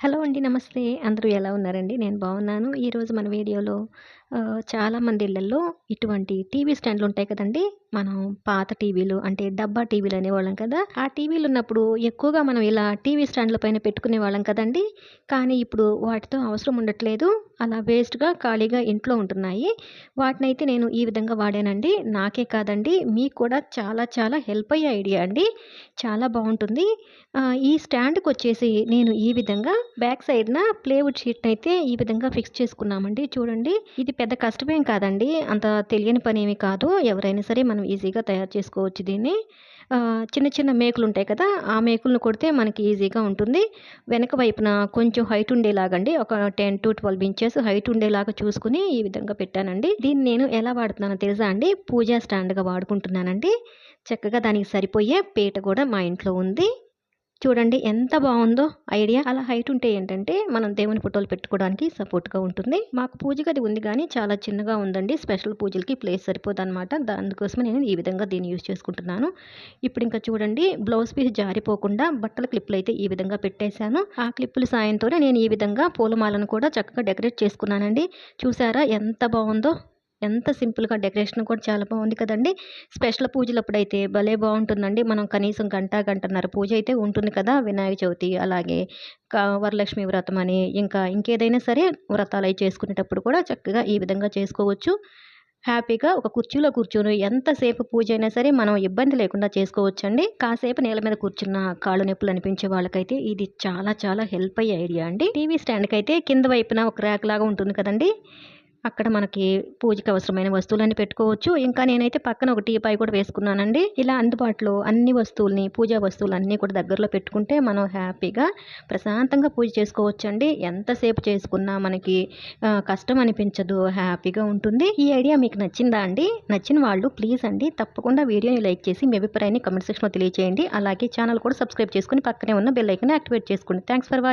Hello అండి. నమస్తే. అందరూ ఎలా ఉన్నారండి? నేను బాగున్నాను. ఈరోజు మన వీడియోలో చాలామంది ఇళ్లల్లో ఇటువంటి టీవీ స్టాండ్‌లుంటాయి కదండీ! మనం పాత టీవీలు అంటే డబ్బా టీవీలు అనేవాళ్ళం కదా! ఆ టీవీలున్నప్పుడు ఎక్కువగా మనం ఇలా టీవీ స్టాండ్‌ల పైన పెట్టుకునేవాళ్ళం కదండీ! కానీ ఇప్పుడు వాటితో అవసరం ఉండట్లేదు. అలా వేస్ట్‌గా ఖాళీగా ఇంట్లో ఉంటున్నాయి. వాటినైతే నేను ఈ విధంగా వాడానండి. నాకే కాదండి మీకు కూడా చాలా చాలా హెల్ప్ అయ్యే ఐడియా అండి. చాలా బావుంటుంది. ఈ స్టాండ్‌కొచ్చేసి నేను ఈ విధంగా బ్యాక్ సైడ్‌న ప్లేవుడ్ షీట్‌నయితే ఈ విధంగా ఫిక్స్ చేసుకున్నామండి. చూడండి. ఇది పెద్ద కష్టమేం కాదండి. అంత తెలియని పనేమి కాదు. ఎవరైనా సరే మనం ఈజీగా తయారు చేసుకోవచ్చు దీన్ని. చిన్న చిన్న మేకులుంటాయి కదా! ఆ మేకులను కొడితే మనకి ఈజీగా ఉంటుంది. వెనక వైపున కొంచెం హైట్ ఉండేలాగండి. ఒక 10-12 ఇంచెస్ హైట్ ఉండేలాగా చూసుకొని ఈ విధంగా పెట్టానండి. దీన్ని నేను ఎలా వాడుతున్నానో తెలుసా అండి? పూజా స్టాండ్‌గా వాడుకుంటున్నానండి. చక్కగా దానికి సరిపోయే పీట గూడా మా ఇంట్లో ఉంది. చూడండి ఎంత బావుందో ఐడియా. అలా హైట్ ఉంటే ఏంటంటే, మనం దేవుని ఫోటోలు పెట్టుకోవడానికి సపోర్ట్‌గా ఉంటుంది. మాకు పూజ గది ఉంది గానీ, చాలా చిన్నగా ఉందండి. స్పెషల్ పూజలకి ప్లేస్ సరిపోదనమాట. అందుకోసమే నేను ఈ విధంగా దీన్ని యూజ్ చేసుకుంటున్నాను. ఇప్పుడింక చూడండి, బ్లౌజ్ పీస్ జారిపోకుండా బట్టల క్లిప్పులయితే ఈ విధంగా పెట్టేశాను. ఆ క్లిప్పుల సాయంతోనే నేను ఈ విధంగా పూలమాలను కూడా చక్కగా డెకరేట్ చేసుకున్నానండి. చూసారా ఎంత బావుందో? ఎంత సింపుల్‌గా డెకరేషన్ కూడా చాలా బావుంది కదండీ! స్పెషల్ పూజలప్పుడైతే భలే బావుంటుందండి. మనం కనీసం గంట, గంటన్నర పూజ అయితే ఉంటుంది కదా! వినాయక చవితి అలాగే వరలక్ష్మి వ్రతం అని ఇంకేదైనా సరే వ్రతాలయి చేసుకునేటప్పుడు కూడా చక్కగా ఈ విధంగా చేసుకోవచ్చు. హ్యాపీగా ఒక కుర్చీలో కూర్చొని ఎంతసేపు పూజైనా సరే మనం ఇబ్బంది లేకుండా చేసుకోవచ్చండి. కాసేపు నేల మీద కూర్చున్న కాళ్ళు నొప్పులు అనిపించే వాళ్ళకైతే ఇది చాలా చాలా హెల్ప్ అయ్యే ఐడియా అండి. టీవీ స్టాండ్‌కైతే కింద వైపున ఒక ర్యాక్ లాగా ఉంటుంది కదండీ! అక్కడ మనకి పూజకి అవసరమైన వస్తువులన్నీ పెట్టుకోవచ్చు. ఇంకా నేనైతే పక్కన ఒక టీపాయ్ కూడా వేసుకున్నానండి. ఇలా అందుబాటులో అన్ని వస్తువుల్ని, పూజా వస్తువులన్నీ కూడా దగ్గరలో పెట్టుకుంటే మనం హ్యాపీగా, ప్రశాంతంగా పూజ చేసుకోవచ్చండి. ఎంతసేపు చేసుకున్నా మనకి కష్టం అనిపించదు. హ్యాపీగా ఉంటుంది. ఈ ఐడియా మీకు నచ్చిందా అండి? నచ్చిన వాళ్ళు ప్లీజ్ అండి తప్పకుండా వీడియోని లైక్ చేసి మీ అభిప్రాయాన్ని కామెంట్ సెక్షన్‌లో తెలియజేయండి. అలాగే ఛానల్ కూడా సబ్స్క్రైబ్ చేసుకొని పక్కనే ఉన్న బెల్ ఐకాన్‌ని యాక్టివేట్ చేసుకోండి. Thanks for watching.